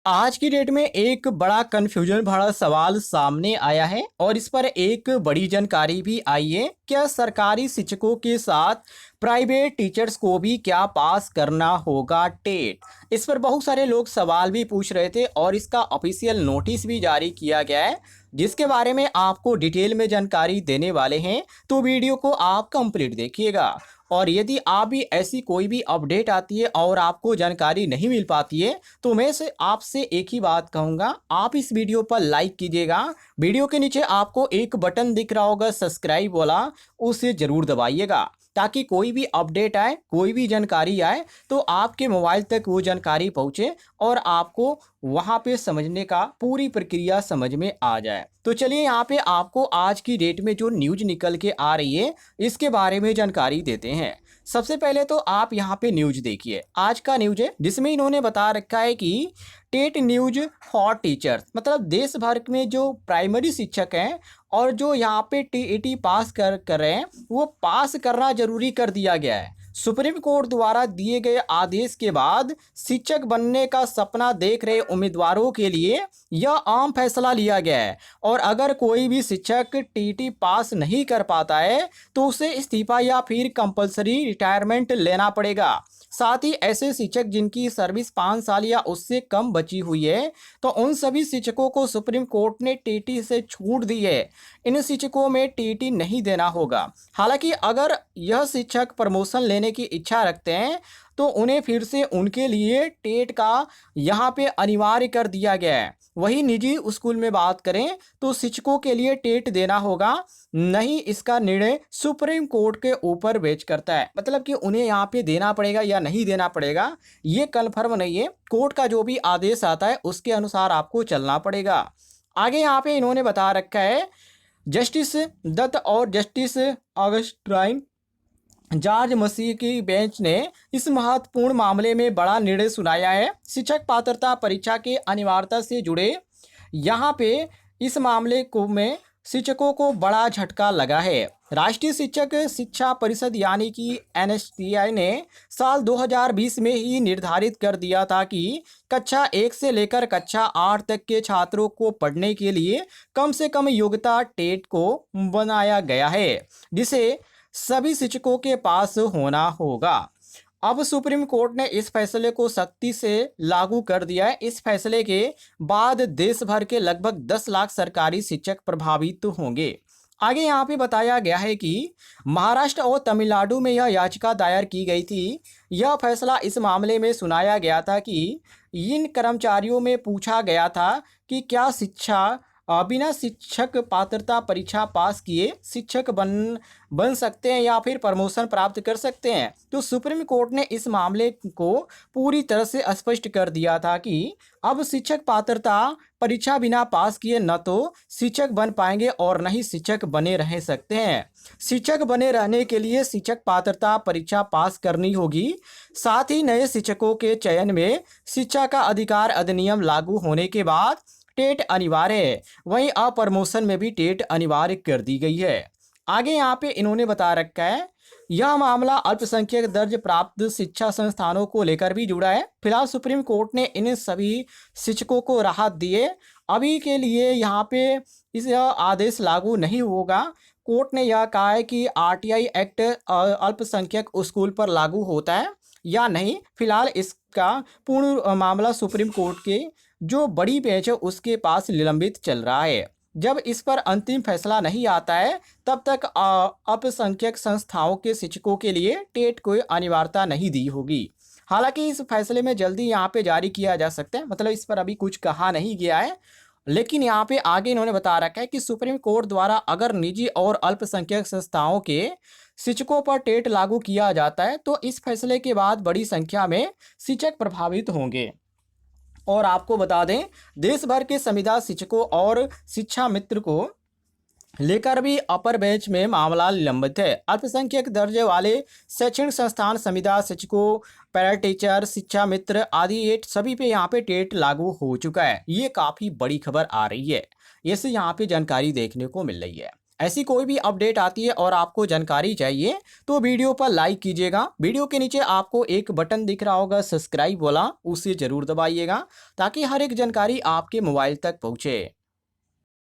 आज की डेट में एक बड़ा कन्फ्यूजन भरा सवाल सामने आया है और इस पर एक बड़ी जानकारी भी आई है। क्या सरकारी शिक्षकों के साथ प्राइवेट टीचर्स को भी क्या पास करना होगा टेट? इस पर बहुत सारे लोग सवाल भी पूछ रहे थे और इसका ऑफिशियल नोटिस भी जारी किया गया है, जिसके बारे में आपको डिटेल में जानकारी देने वाले हैं। तो वीडियो को आप कंप्लीट देखिएगा। और यदि आप भी ऐसी कोई भी अपडेट आती है और आपको जानकारी नहीं मिल पाती है, तो मैं से आपसे एक ही बात कहूँगा, आप इस वीडियो पर लाइक कीजिएगा। वीडियो के नीचे आपको एक बटन दिख रहा होगा सब्सक्राइब वाला, उसे ज़रूर दबाइएगा ताकि कोई भी अपडेट आए, कोई भी जानकारी आए तो आपके मोबाइल तक वो जानकारी पहुँचे और आपको वहाँ पे समझने का पूरी प्रक्रिया समझ में आ जाए। तो चलिए यहाँ पे आपको आज की डेट में जो न्यूज निकल के आ रही है इसके बारे में जानकारी देते हैं। सबसे पहले तो आप यहाँ पे न्यूज देखिए, आज का न्यूज है जिसमें इन्होंने बता रखा है कि टेट न्यूज फॉर टीचर्स, मतलब देश भर में जो प्राइमरी शिक्षक हैं और जो यहाँ पे टीईटी पास कर रहे हैं वो पास करना जरूरी कर दिया गया है। सुप्रीम कोर्ट द्वारा दिए गए आदेश के बाद शिक्षक बनने का सपना देख रहे उम्मीदवारों के लिए यह आम फैसला लिया गया है और अगर कोई भी शिक्षक टीटी पास नहीं कर पाता है तो उसे इस्तीफा या फिर कंपलसरी रिटायरमेंट लेना पड़ेगा। साथ ही ऐसे शिक्षक जिनकी सर्विस 5 साल या उससे कम बची हुई है तो उन सभी शिक्षकों को सुप्रीम कोर्ट ने टीटी से छूट दी है। इन शिक्षकों में टीटी नहीं देना होगा। हालांकि अगर यह शिक्षक प्रमोशन लेने की इच्छा रखते हैं तो उन्हें फिर से उनके लिए टेट का यहाँ पे अनिवार्य कर दिया गया है। वही निजी स्कूल में बात करें तो शिक्षकों के लिए टेट देना होगा, नहीं इसका निर्णय सुप्रीम कोर्ट के ऊपर बेच करता है। मतलब कि उन्हें यहाँ पे देना पड़ेगा या नहीं देना पड़ेगा ये कन्फर्म नहीं है। कोर्ट का जो भी आदेश आता है उसके अनुसार आपको चलना पड़ेगा। आगे यहाँ पे इन्होंने बता रखा है, जस्टिस दत्त और जस्टिस ऑगस्टाइन जॉर्ज मसीह की बेंच ने इस महत्वपूर्ण मामले में बड़ा निर्णय सुनाया है। शिक्षक पात्रता परीक्षा के अनिवार्यता से जुड़े यहाँ पे इस मामले को में शिक्षकों को बड़ा झटका लगा है। राष्ट्रीय शिक्षक शिक्षा परिषद यानी कि एनएसटीआई ने साल 2020 में ही निर्धारित कर दिया था कि कक्षा 1 से लेकर कक्षा 8 तक के छात्रों को पढ़ने के लिए कम से कम योग्यता टेट को बनाया गया है, जिसे सभी शिक्षकों के पास होना होगा। अब सुप्रीम कोर्ट ने इस फैसले को सख्ती से लागू कर दिया है। इस फैसले के बाद देश भर के लगभग 10 लाख सरकारी शिक्षक प्रभावित होंगे। आगे यहाँ पे बताया गया है कि महाराष्ट्र और तमिलनाडु में यह याचिका दायर की गई थी। यह फैसला इस मामले में सुनाया गया था कि इन कर्मचारियों में पूछा गया था कि क्या बिना शिक्षक पात्रता परीक्षा पास किए शिक्षक बन सकते हैं या फिर प्रमोशन प्राप्त कर सकते हैं। तो सुप्रीम कोर्ट ने इस मामले को पूरी तरह से स्पष्ट कर दिया था कि अब शिक्षक पात्रता परीक्षा बिना पास किए न तो शिक्षक बन पाएंगे और न ही शिक्षक बने रह सकते हैं। शिक्षक बने रहने के लिए शिक्षक पात्रता परीक्षा पास करनी होगी। साथ ही नए शिक्षकों के चयन में शिक्षा का अधिकार अधिनियम लागू होने के बाद टेट अनिवार्य है। वहीं अप्रमोशन में भी टेट अनिवार्य कर दी गई है। आगे यहाँ पे इन्होंने बता रखा है, यह मामला अल्पसंख्यक दर्ज प्राप्त शिक्षा संस्थानों को लेकर भी जुड़ा है। फिलहाल सुप्रीम कोर्ट ने इन सभी शिक्षकों को राहत दी है। अभी के लिए यहाँ पे इस आदेश लागू नहीं होगा। कोर्ट ने यह कहा है कि आरटीआई एक्ट अल्पसंख्यक स्कूल पर लागू होता है या नहीं। फिलहाल इसका पूर्ण मामला सुप्रीम कोर्ट के जो बड़ी बेंच है उसके पास निलंबित चल रहा है। जब इस पर अंतिम फैसला नहीं आता है तब तक अल्पसंख्यक संस्थाओं के शिक्षकों के लिए टेट कोई अनिवार्यता नहीं दी होगी। हालांकि इस फैसले में जल्दी यहाँ पे जारी किया जा सकता है, मतलब इस पर अभी कुछ कहा नहीं गया है। लेकिन यहाँ पे आगे इन्होंने बता रखा है कि सुप्रीम कोर्ट द्वारा अगर निजी और अल्पसंख्यक संस्थाओं के शिक्षकों पर टेट लागू किया जाता है तो इस फैसले के बाद बड़ी संख्या में शिक्षक प्रभावित होंगे। और आपको बता दें, देश भर के संविदा शिक्षकों और शिक्षा मित्र को लेकर भी अपर बेंच में मामला लंबित है। अल्पसंख्यक दर्जे वाले शैक्षणिक संस्थान, संविदा शिक्षकों, पैरा टीचर, शिक्षा मित्र आदि ये सभी पे यहाँ पे टेट लागू हो चुका है। ये काफ़ी बड़ी खबर आ रही है, इससे यहाँ पे जानकारी देखने को मिल रही है। ऐसी कोई भी अपडेट आती है और आपको जानकारी चाहिए तो वीडियो पर लाइक कीजिएगा। वीडियो के नीचे आपको एक बटन दिख रहा होगा सब्सक्राइब वाला, उसे जरूर दबाइएगा ताकि हर एक जानकारी आपके मोबाइल तक पहुंचे।